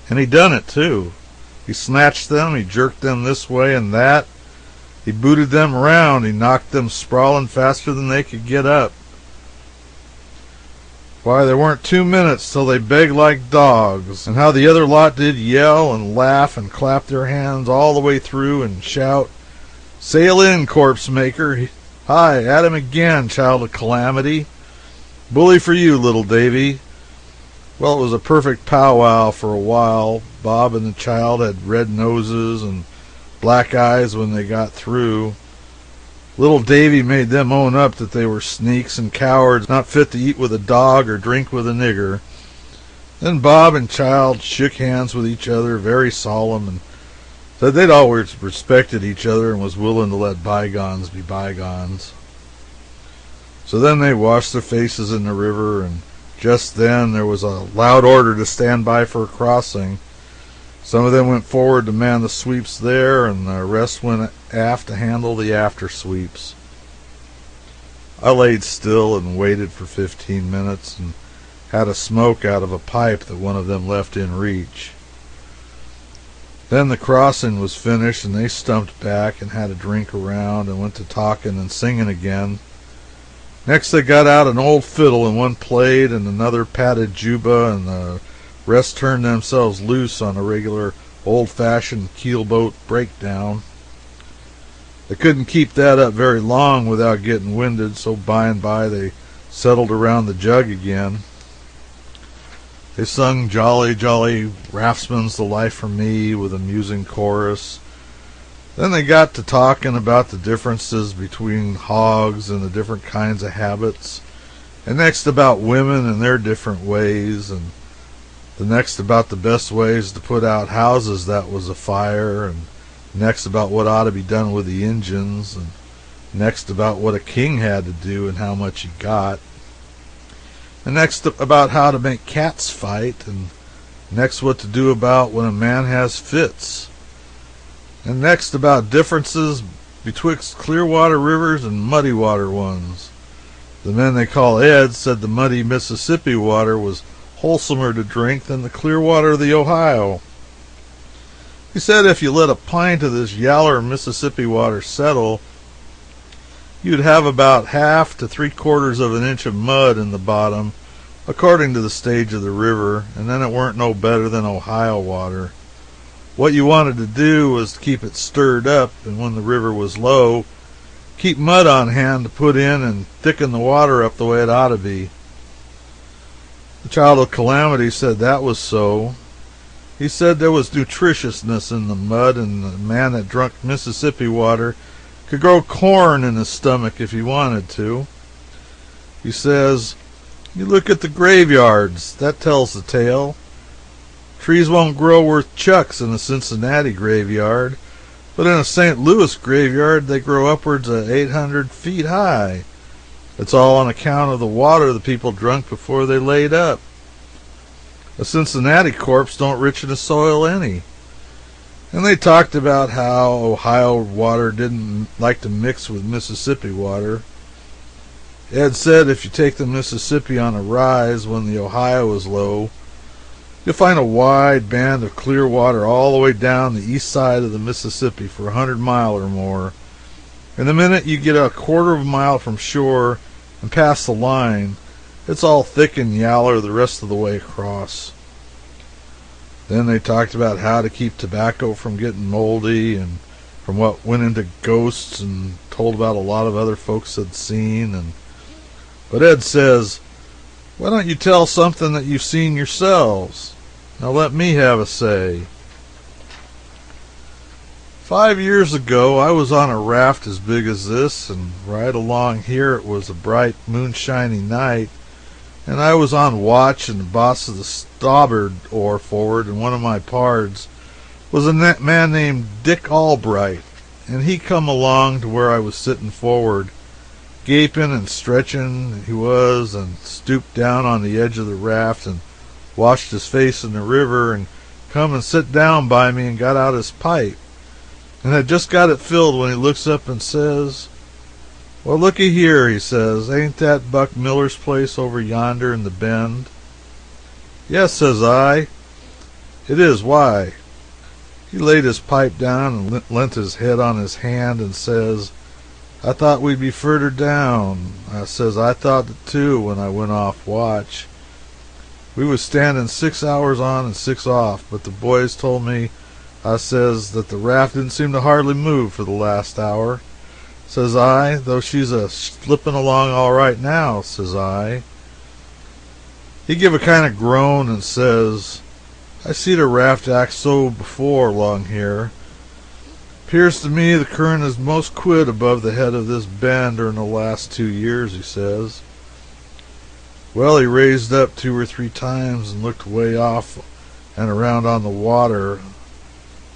And he done it too. He snatched them, he jerked them this way and that. He booted them around, he knocked them sprawling faster than they could get up. Why, there weren't 2 minutes till they begged like dogs, and how the other lot did yell and laugh and clap their hands all the way through and shout, "Sail in, corpse maker! Hi, at him again, child of calamity! Bully for you, little Davy!" Well, it was a perfect powwow for a while. Bob and the child had red noses and black eyes when they got through. Little Davy made them own up that they were sneaks and cowards, not fit to eat with a dog or drink with a nigger. Then Bob and child shook hands with each other, very solemn, and said they'd always respected each other and was willing to let bygones be bygones. So then they washed their faces in the river, and just then there was a loud order to stand by for a crossing. Some of them went forward to man the sweeps there, and the rest went aft to handle the after sweeps. I laid still and waited for 15 minutes and had a smoke out of a pipe that one of them left in reach. Then the crossing was finished, and they stumped back and had a drink around and went to talking and singing again. Next they got out an old fiddle, and one played and another patted juba, and the rest turned themselves loose on a regular old-fashioned keelboat breakdown. They couldn't keep that up very long without getting winded, so by and by they settled around the jug again. They sung "Jolly, Jolly Raftsman's the Life for Me" with a musing chorus. Then they got to talking about the differences between hogs and the different kinds of habits, and next about women and their different ways, and the next about the best ways to put out houses that was afire, and next about what ought to be done with the engines, and next about what a king had to do and how much he got, and next about how to make cats fight, and next what to do about when a man has fits, and next about differences betwixt clear water rivers and muddy water ones. The men they call Ed said the muddy Mississippi water was wholesomer to drink than the clear water of the Ohio. He said if you let a pint of this yaller Mississippi water settle, you'd have about half to 3/4 of an inch of mud in the bottom, according to the stage of the river, and then it weren't no better than Ohio water. What you wanted to do was to keep it stirred up, and when the river was low, keep mud on hand to put in and thicken the water up the way it ought to be. The child of calamity said that was so. He said there was nutritiousness in the mud, and the man that drunk Mississippi water could grow corn in his stomach if he wanted to. He says, "You look at the graveyards, that tells the tale. Trees won't grow worth chucks in a Cincinnati graveyard, but in a St. Louis graveyard they grow upwards of 800 feet high. It's all on account of the water the people drunk before they laid up. A Cincinnati corpse don't richen the soil any." And they talked about how Ohio water didn't like to mix with Mississippi water. Ed said if you take the Mississippi on a rise when the Ohio is low, you'll find a wide band of clear water all the way down the east side of the Mississippi for 100 miles or more. And the minute you get a 1/4 mile from shore and past the line, it's all thick and yaller the rest of the way across. Then they talked about how to keep tobacco from getting moldy, and from what went into ghosts, and told about a lot of other folks had seen. But Ed says, "Why don't you tell something that you've seen yourselves? Now let me have a say." 5 years ago I was on a raft as big as this, and right along here it was a bright moonshiny night, and I was on watch, and the boss of the starboard oar forward, and one of my pards was a man named Dick Allbright, and he come along to where I was sitting forward, gaping and stretching he was, and stooped down on the edge of the raft and washed his face in the river, and come and sit down by me and got out his pipe, and had just got it filled when he looks up and says, "Well, looky here," he says, "ain't that Buck Miller's place over yonder in the bend?" "Yes," says I. "It is. Why?" He laid his pipe down and leant his head on his hand and says, "I thought we'd be further down." I says, "I thought it too when I went off watch. We was standing 6 hours on and 6 off, but the boys told me," I says, "that the raft didn't seem to hardly move for the last hour." Says I, "though she's slipping along all right now," says I. He give a kind of groan and says, "I seed a raft act so before along here. 'Pears to me the current is most quit above the head of this bend during the last 2 years," he says. Well, he raised up 2 or 3 times and looked way off and around on the water.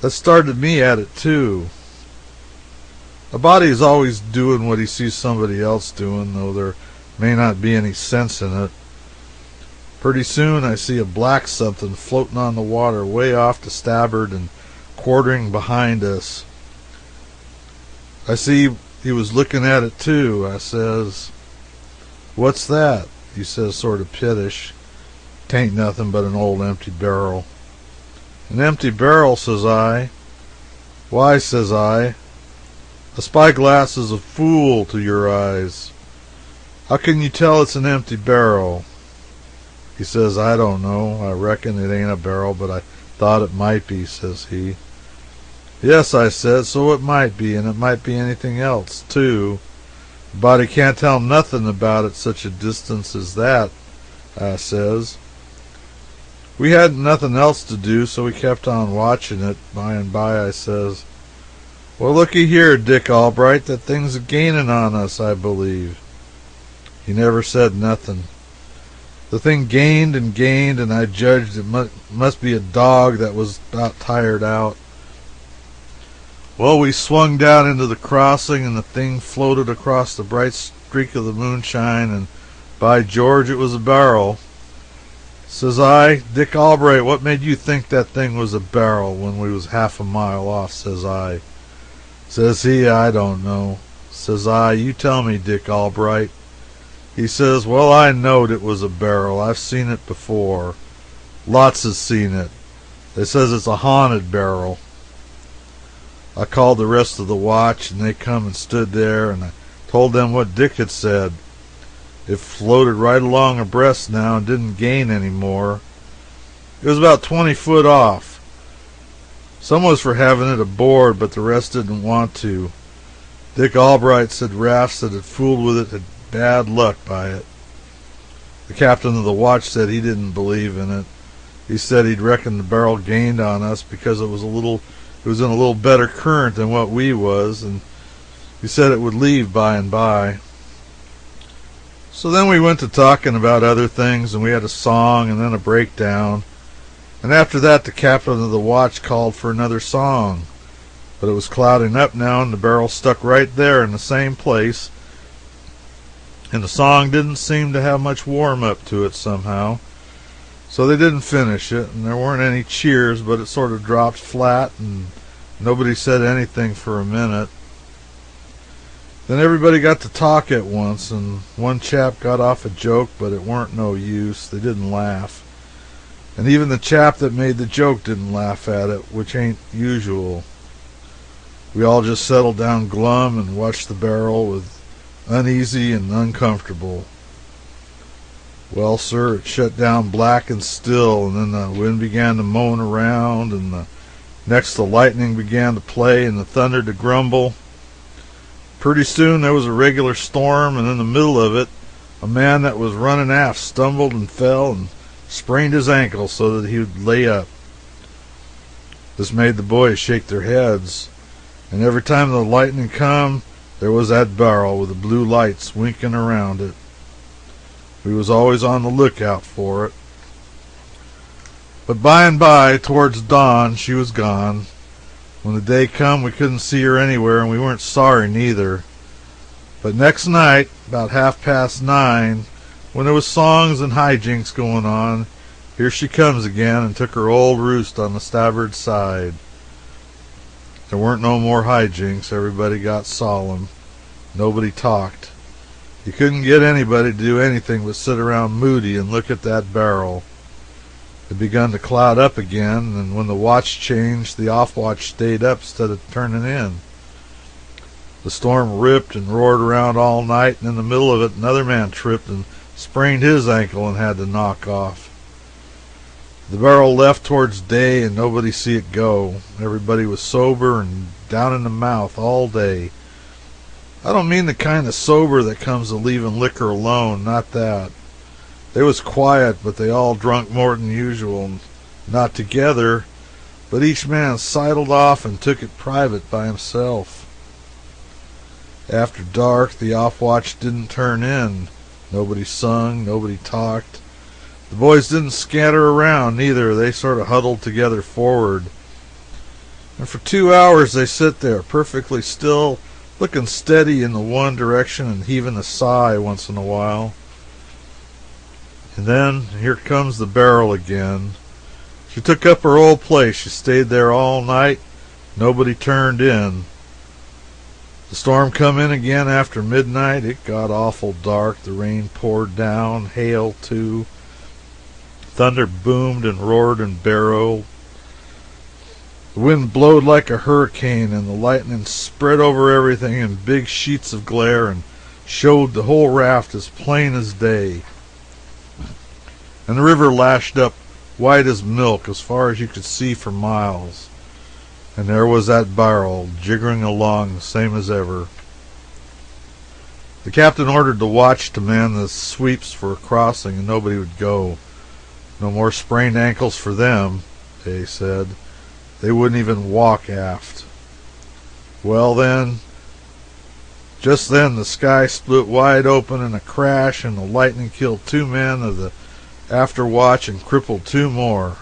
That started me at it too. A body is always doing what he sees somebody else doing, though there may not be any sense in it. Pretty soon I see a black something floating on the water way off to starboard and quartering behind us. I see he was looking at it too. I says, "What's that?" He says sort of pittish. "'Tain't nothing but an old empty barrel." "An empty barrel," says I. "Why," says I, "a spyglass is a fool to your eyes. How can you tell it's an empty barrel?" He says, "I don't know. I reckon it ain't a barrel, but I thought it might be," says he. "Yes," I said, "so it might be, and it might be anything else, too. A body can't tell nothing about it such a distance as that," I says. We hadn't nothing else to do, so we kept on watching it. By and by I says, "Well, looky here, Dick Allbright, that thing's a-gaining on us, I believe." He never said nothing. The thing gained and gained, and I judged it must be a dog that was about tired out. Well, we swung down into the crossing, and the thing floated across the bright streak of the moonshine, and by George, it was a barrel. Says I, "Dick Allbright, what made you think that thing was a barrel when we was half a mile off?" says I. Says he, "I don't know." Says I, "You tell me, Dick Allbright." He says, "Well, I knowed it was a barrel. I've seen it before. Lots has seen it. They says it's a haunted barrel." I called the rest of the watch, and they come and stood there, and I told them what Dick had said. It floated right along abreast now and didn't gain any more. It was about 20 foot off. Some was for having it aboard, but the rest didn't want to. Dick Allbright said rafts that had fooled with it had bad luck by it. The captain of the watch said he didn't believe in it. He said he'd reckoned the barrel gained on us because it was in a little better current than what we was, and he said it would leave by and by. So then we went to talking about other things, and we had a song and then a breakdown. And after that the captain of the watch called for another song. But it was clouding up now, and the barrel stuck right there in the same place, and the song didn't seem to have much warm-up to it somehow. So they didn't finish it, and there weren't any cheers, but it sort of dropped flat, and nobody said anything for a minute. Then everybody got to talk at once, and one chap got off a joke, but it weren't no use. They didn't laugh. And even the chap that made the joke didn't laugh at it, which ain't usual. We all just settled down glum and watched the barrel with uneasy and uncomfortable. Well, sir, it shut down black and still, and then the wind began to moan around, and next the lightning began to play and the thunder to grumble. Pretty soon there was a regular storm, and in the middle of it a man that was running aft stumbled and fell and sprained his ankle so that he would lay up. This made the boys shake their heads, and every time the lightning come, there was that barrel with the blue lights winking around it. We was always on the lookout for it. But by and by, towards dawn, she was gone. When the day come, we couldn't see her anywhere, and we weren't sorry neither. But next night, about 9:30, when there was songs and hijinks going on, here she comes again and took her old roost on the starboard side. There weren't no more hijinks. Everybody got solemn. Nobody talked. You couldn't get anybody to do anything but sit around moody and look at that barrel. It begun to cloud up again, and when the watch changed, the off-watch stayed up instead of turning in. The storm ripped and roared around all night, and in the middle of it another man tripped and sprained his ankle and had to knock off. The barrel left towards day, and nobody see it go. Everybody was sober and down in the mouth all day. I don't mean the kind of sober that comes of leaving liquor alone, not that. They was quiet, but they all drunk more than usual, not together, but each man sidled off and took it private by himself. After dark, the off-watch didn't turn in. Nobody sung, nobody talked. The boys didn't scatter around neither. They sort of huddled together forward. And for 2 hours they sit there, perfectly still, looking steady in the one direction and heaving a sigh once in a while. And then here comes the barrel again. She took up her old place. She stayed there all night. Nobody turned in. The storm come in again after midnight. It got awful dark. The rain poured down, hail too. Thunder boomed and roared and barreled. The wind blowed like a hurricane, and the lightning spread over everything in big sheets of glare and showed the whole raft as plain as day. And the river lashed up white as milk as far as you could see for miles. And there was that barrel jiggering along the same as ever. The captain ordered the watch to man the sweeps for a crossing, and nobody would go. No more sprained ankles for them, they said. They wouldn't even walk aft. Well then, just then the sky split wide open in a crash, and the lightning killed 2 men of the after watch and crippled 2 more.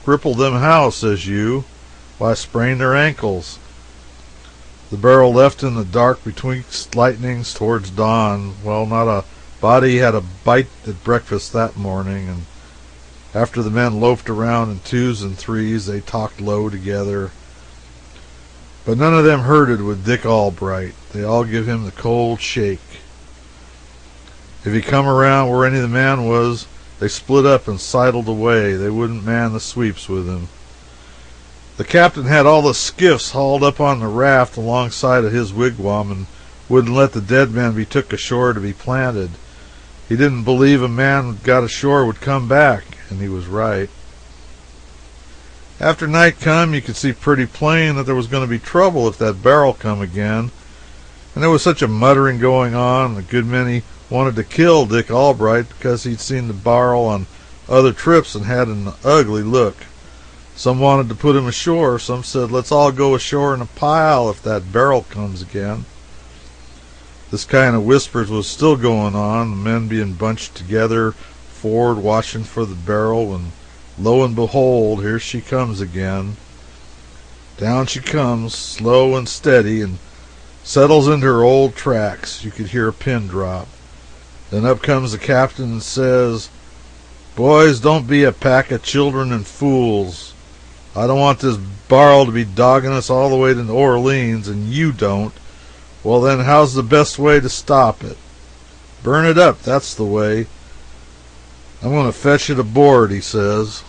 Crippled them how, says you? Why, sprained their ankles. The barrel left in the dark betwixt lightnings towards dawn. Well, not a body had a bite at breakfast that morning, and after the men loafed around in 2s and 3s, they talked low together. But none of them herded with Dick Allbright. They all give him the cold shake. If he come around where any of the men was, they split up and sidled away. They wouldn't man the sweeps with him. The captain had all the skiffs hauled up on the raft alongside of his wigwam, and wouldn't let the dead men be took ashore to be planted. He didn't believe a man got ashore would come back, and he was right. After night come, you could see pretty plain that there was going to be trouble if that barrel come again. And there was such a muttering going on, a good many wanted to kill Dick Allbright because he'd seen the barrel on other trips and had an ugly look. Some wanted to put him ashore. Some said, let's all go ashore in a pile if that barrel comes again. This kind of whispers was still going on, the men being bunched together forward watching for the barrel, and lo and behold, here she comes again. Down she comes, slow and steady, and settles into her old tracks. You could hear a pin drop. Then up comes the captain and says, boys, don't be a pack of children and fools. I don't want this barrel to be dogging us all the way to New Orleans, and you don't. Well then, how's the best way to stop it? Burn it up, that's the way. I'm going to fetch it aboard, he says.